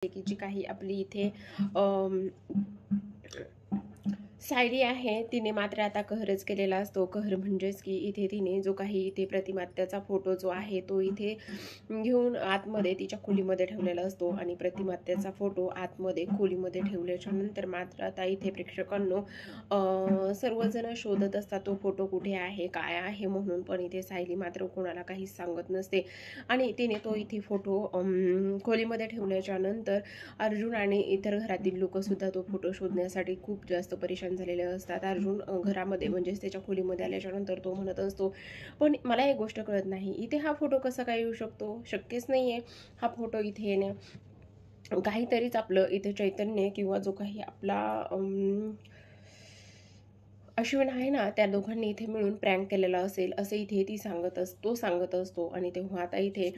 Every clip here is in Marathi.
की जी काही आपली इथे सायली आहे तिने मात्र आता कहरच केलेला असतो. कहर म्हणजेच की इथे तिने जो काही इथे प्रतिमात्याचा फोटो जो आहे तो इथे घेऊन आतमध्ये तिच्या खोलीमध्ये ठेवलेला असतो आणि प्रतिमात्याचा फोटो आतमध्ये खोलीमध्ये ठेवल्याच्या नंतर मात्र आता इथे प्रेक्षकांनो सर्वजण शोधत असतात तो फोटो कुठे आहे काय आहे म्हणून. पण इथे सायली मात्र कोणाला काहीच सांगत नसते आणि तिने तो इथे फोटो खोलीमध्ये ठेवल्याच्या नंतर अर्जुन आणि इतर घरातील लोक सुद्धा तो फोटो शोधण्यासाठी खूप जास्त परेशान झालेले असतात. अर्जुन घरामध्ये म्हणजेच त्याच्या खोलीमध्ये आल्याच्या नंतर तो म्हणत असतो, पण मला एक गोष्ट कळत नाही, इथे हा फोटो कसा काय येऊ शकतो? शक्यच नाहीये हा फोटो इथे येणे. काहीतरीच आपलं इथे चैतन्य किंवा जो काही आपला अश्विन आहे ना, त्या दोघांनी इथे मिळून प्रँक केलेला असेल असं इथे ती सांगत असतो. आणि तेव्हा आता इथे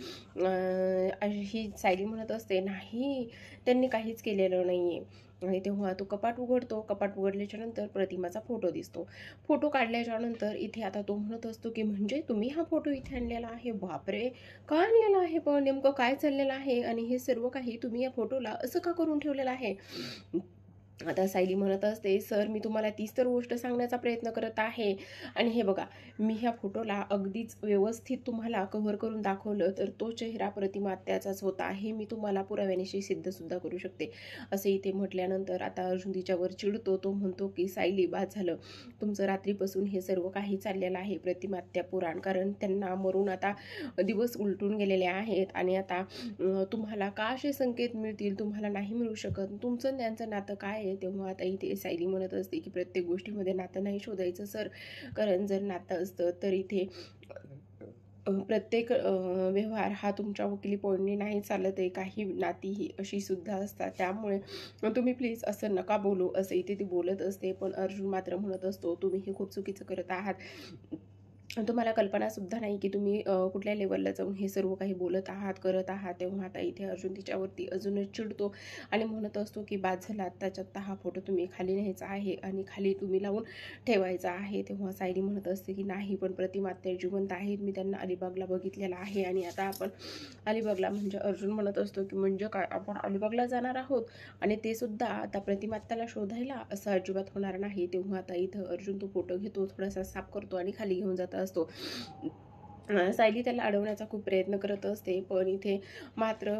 ही सायली म्हणत असते, नाही त्यांनी काहीच केलेलं नाहीये. आणि तेव्हा तो कपाट उघडतो. कपाट उघडल्याच्या नंतर प्रतिमाचा फोटो दिसतो. फोटो काढल्याच्या नंतर इथे आता तो म्हणत असतो की म्हणजे तुम्ही हा फोटो इथे आणलेला आहे? बापरे, का आणलेला आहे? पण नेमकं काय चाललेलं आहे आणि हे सर्व काही तुम्ही या फोटोला असं का करून ठेवलेलं आहे? आता सायली म्हणत असते, सर मी तुम्हाला तीच तर गोष्ट सांगण्याचा प्रयत्न करत आहे. आणि हे बघा, मी ह्या फोटोला अगदीच व्यवस्थित तुम्हाला कव्हर करून दाखवलं तर तो चेहरा प्रतिमात्याचाच होता, हे मी तुम्हाला पुराव्यानिशी सिद्ध सुद्धा करू शकते. असे इथे म्हटल्यानंतर आता अर्जुन तिच्यावर चिडतो. तो म्हणतो की सायली बाद झालं, तुमचं रात्रीपासून हे सर्व काही चाललेलं आहे प्रतिमात्या पुराण. कारण त्यांना मरून आता दिवस उलटून गेलेले आहेत आणि आता तुम्हाला का असे संकेत मिळतील? तुम्हाला नाही मिळू शकत. तुमचं त्यांचं नातं काय आहे? तेव्हा आता इथे सायली म्हणत असते की प्रत्येक गोष्टीमध्ये नातं नाही शोधायचं सर, कारण जर नातं असतं तर इथे प्रत्येक व्यवहार हा तुमच्या वकिली पॉईंटने नाही चालत आहे. काही नाती ही अशी सुद्धा असतात, त्यामुळे तुम्ही प्लीज असं नका बोलू, असं इथे ती बोलत असते. पण अर्जुन मात्र म्हणत असतो, तुम्ही हे खूप चुकीचं करत आहात. तुम्हाला कल्पना सुद्धा नाही की तुम्ही कुठल्या लेवलला जाऊन हे सर्व काही बोलत आहात करत आहात. तेव्हा आता इथे अर्जुन तिच्यावरती अजूनच चिडतो आणि म्हणत असतो की बाद झाला, आत्ताच्या आत्ता हा फोटो तुम्ही खाली न्यायचा आहे आणि खाली तुम्ही लावून ठेवायचा आहे. तेव्हा सायली म्हणत असते की नाही, पण प्रतिमात्या जिवंत आहेत, मी त्यांना अलिबागला बघितलेला आहे आणि आता आपण अलिबागला, म्हणजे अर्जुन म्हणत असतो की म्हणजे काय, आपण अलिबागला जाणार आहोत आणि ते सुद्धा आता प्रतिमात्याला शोधायला? असं अजिबात होणार नाही. तेव्हा आता इथं अर्जुन तो फोटो घेतो, थोडासा साफ करतो आणि खाली घेऊन जात असतो. सायली त्याला अडवण्याचा खूप प्रयत्न करत असते, पण इथे मात्र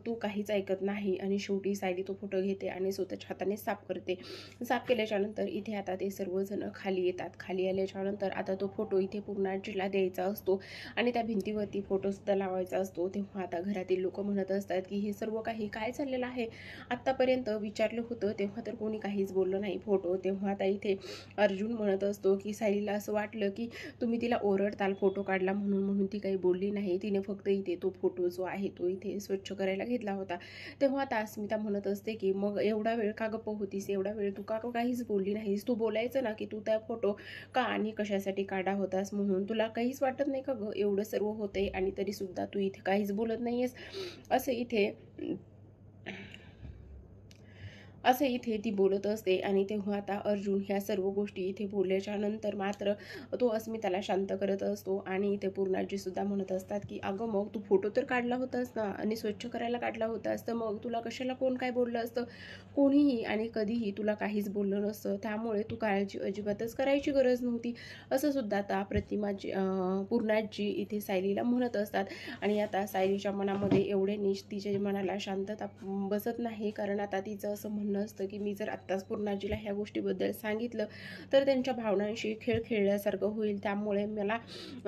तू काहीच ऐकत नाही आणि शेवटी सायली तो फोटो घेते आणि स्वतःच्या हाताने साफ करते. साफ केल्याच्या नंतर इथे आता ते सर्वजण खाली येतात. खाली आल्याच्या नंतर आता तो फोटो इथे पूर्ण आजीला द्यायचा असतो आणि त्या भिंतीवरती फोटोसुद्धा लावायचा असतो. तेव्हा आता घरातील लोक म्हणत असतात की हे सर्व काही काय चाललेलं आहे? आत्तापर्यंत विचारलं होतं तेव्हा तर कोणी काहीच बोललं नाही फोटो. तेव्हा आता इथे अर्जुन म्हणत असतो की सायलीला असं वाटलं की तुम्ही तिला ओरडताल फोटो काढला म्हणून ती काही बोलली नाही. तिने फक्त इथे तो फोटो जो आहे तो इथे स्वच्छ करायला घेतला होता. तेव्हा आता अस्मिता म्हणत असते की मग एवढा वेळ का गप्प होतीस? एवढा वेळ तू का काहीच बोलली नाहीस? तू बोलायचं ना की तू त्या फोटो का आणि कशासाठी काढा होतास म्हणून. तुला काहीच वाटत नाही का गं? एवढं सर्व होतंय आणि तरी सुद्धा तू इथे काहीच बोलत नाहीयेस? असं इथे ती बोलत असते. आणि तेव्हा आता अर्जुन ह्या सर्व गोष्टी इथे बोलल्याच्या नंतर मात्र तो अस्मिताला शांत करत असतो आणि इथे पूर्णाजी सुद्धा म्हणत असतात की अगं मग तू फोटो तर काढला होतास ना आणि स्वच्छ करायला काढला होतास, तर मग तुला कशाला कोण काय बोललं असतं? कोणीही आणि कधीही तुला काहीच बोललं नसतं, त्यामुळे तू काळजी अजिबातच करायची गरज नव्हती, असं सुद्धा आता पूर्णाजी इथे सायलीला म्हणत असतात. आणि आता सायलीच्या मनामध्ये एवढे नीच तिच्या मनाला शांतता बसत नाही, कारण आता तिचं असं म्हणणं असतं की मी जर आत्ताच पूर्णाजीला ह्या गोष्टीबद्दल सांगितलं तर त्यांच्या भावनांशी खेळ खेळल्यासारखं होईल, त्यामुळे मला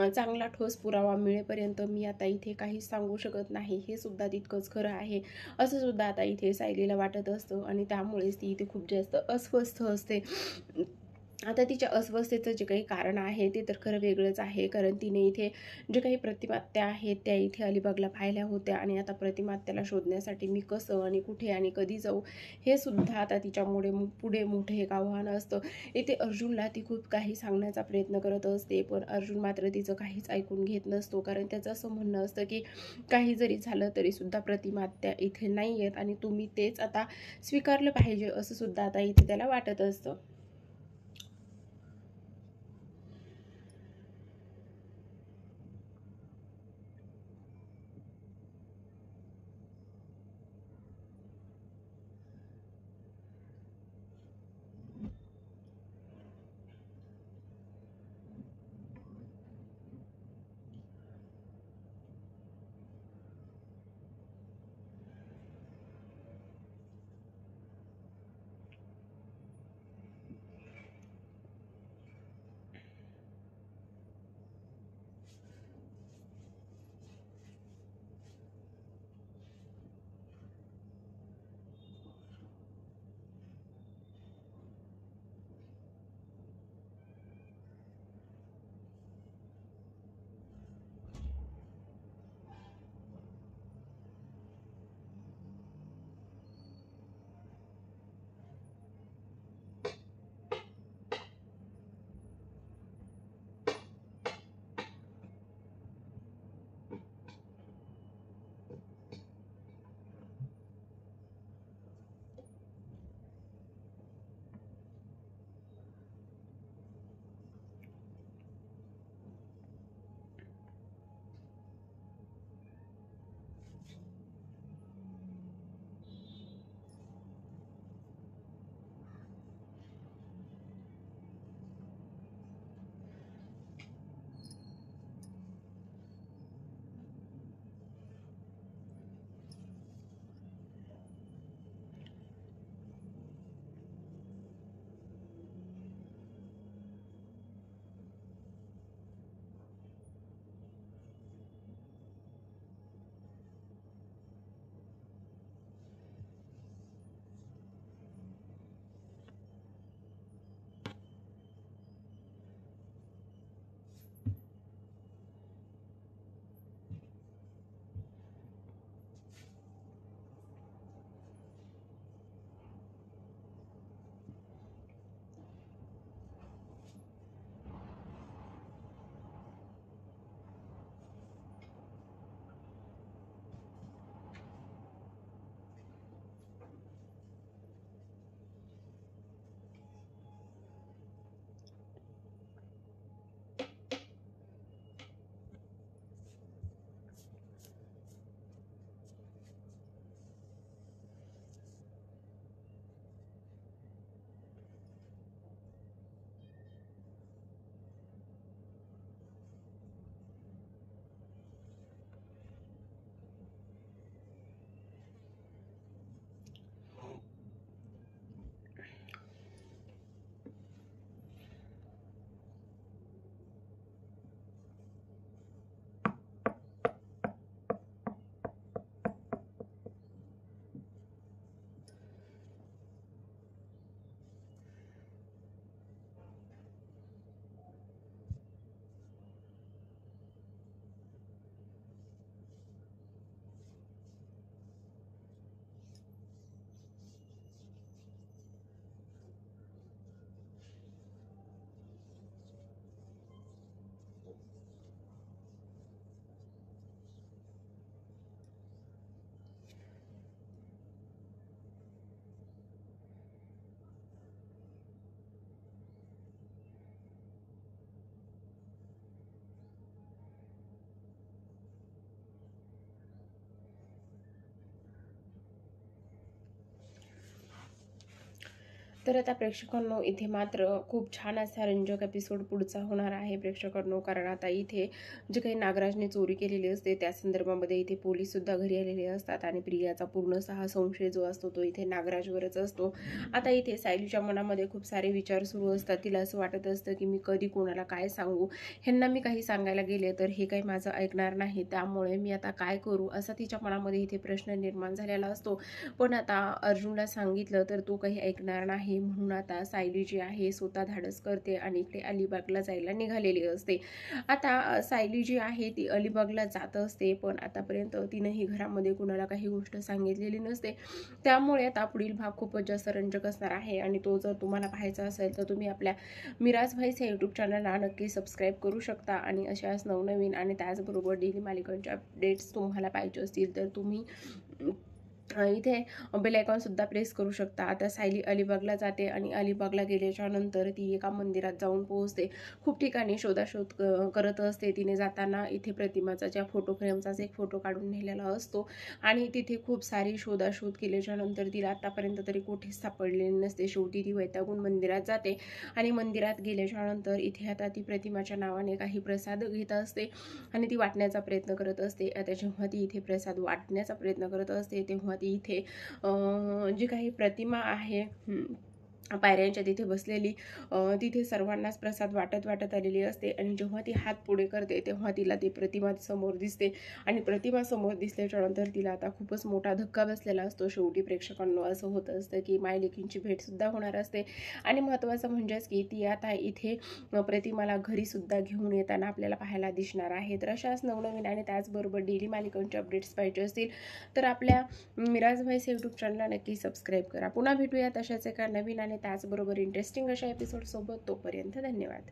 चांगला ठोस पुरावा मिळेपर्यंत मी आता इथे काहीच सांगू शकत नाही. हे सुद्धा तितकंच खरं आहे असं सुद्धा आता इथे सायलीला वाटत असतं आणि त्यामुळेच ती इथे खूप जास्त अस्वस्थ असते. आता तिच्या अस्वस्थतेचं जे काही कारण आहे ते तर खरं वेगळंच आहे, कारण तिने इथे जे काही प्रतिमात्या आहेत त्या इथे अलिबागला पाहिल्या होत्या आणि आता प्रतिमात्याला शोधण्यासाठी मी कसं आणि कुठे आणि कधी जाऊ हे सुद्धा आता तिच्यामुळे पुढे मोठे एक आव्हान असतं. इथे अर्जुनला ती खूप काही सांगण्याचा प्रयत्न करत असते, पण अर्जुन मात्र तिचं काहीच ऐकून घेत नसतो, कारण त्याचं असं म्हणणं असतं की काही जरी झालं तरी सुद्धा प्रतिमात्या इथे नाही आहेत आणि तुम्ही तेच आता स्वीकारलं पाहिजे असं सुद्धा आता इथे त्याला वाटत असतं. तर आता प्रेक्षकांनो इथे मात्र खूप छान असा रंजक एपिसोड पुढचा होणार आहे प्रेक्षकांनो, कारण आता इथे जे काही नागराजने चोरी केलेली असते त्या संदर्भामध्ये इथे पोलीस सुद्धा घरी आलेले असतात आणि प्रियाचा पूर्णतः हा संशय जो असतो तो इथे नागराजवरच असतो. आता इथे सायलीच्या मनामध्ये खूप सारे विचार सुरू असतात. तिला असं वाटत असतं की मी कधी कोणाला काय सांगू, ह्यांना मी काही सांगायला गेले तर हे काही माझं ऐकणार नाही, त्यामुळे मी आता काय करू असा तिच्या मनामध्ये इथे प्रश्न निर्माण झालेला असतो. पण आता अर्जुनला सांगितलं तर तो काही ऐकणार नाही, म्हणून आता सायली जी आहे स्वतः धाडस करते आणि इकडे अलिबागला जायला निघालेली असते. आता सायली जी आहे ती अलिबागला जात असते, पण आतापर्यंत तिनेही घरामध्ये कुणाला काही गोष्ट सांगितलेली नसते. त्यामुळे आता पुढील भाग खूपच जास्त रंजक असणार आहे आणि तो जर तुम्हाला पाहायचा असेल तर तुम्ही आपल्या मिराज भाईस या यूट्यूब चॅनलला नक्की सबस्क्राईब करू शकता. आणि अशाच नवनवीन आणि त्याचबरोबर डेली मालिकांच्या अपडेट्स तुम्हाला पाहिजे असतील तर तुम्ही इथे बेल आयकॉन सुद्धा प्रेस करू शकता. आता सायली अलिबागला जाते आणि अलिबागला गेल्याच्या नंतर ती एका मंदिरात जाऊन पोहोचते. खूप ठिकाणी शोधाशोध करत असते. तिने जाताना इथे प्रतिमाचा ज्या फोटो फ्रेमचाच एक फोटो काढून नेलेला असतो आणि तिथे खूप सारी शोधाशोध केल्याच्या नंतर तिला आतापर्यंत तरी कुठेच सापडलेली नसते. शेवटी ती वैतागून मंदिरात जाते आणि मंदिरात गेल्याच्या नंतर इथे आता ती प्रतिमाच्या नावाने काही प्रसाद घेत असते आणि ती वाटण्याचा प्रयत्न करत असते. आता जेव्हा ती इथे प्रसाद वाटण्याचा प्रयत्न करत असते तेव्हा ती इथे जी काही प्रतिमा आहे पायऱ्यांच्या तिथे बसलेली, तिथे सर्वांनाच प्रसाद वाटत आलेली असते आणि जेव्हा ती हात पुढे करते तेव्हा तिला ती प्रतिमा समोर दिसते आणि प्रतिमा समोर दिसल्याच्या नंतर तिला आता खूपच मोठा धक्का बसलेला असतो. शेवटी प्रेक्षकांना असं होतं असतं की मायलेकींची भेट सुद्धा होणार असते आणि महत्त्वाचं म्हणजेच की ती आता इथे प्रतिमाला घरी सुद्धा घेऊन येताना आपल्याला पाहायला दिसणार आहे. तर अशाच नवनवीन आणि त्याचबरोबर डेली मालिकांचे अपडेट्स पाहिजे असतील तर आपल्या मिराज भाईस यूट्यूब चॅनलला नक्की सबस्क्राईब करा. पुन्हा भेटूया तशाच एका नवीन आणि त्याचबरोबर इंटरेस्टिंग अशा एपिसोड सोबत. तोपर्यंत धन्यवाद.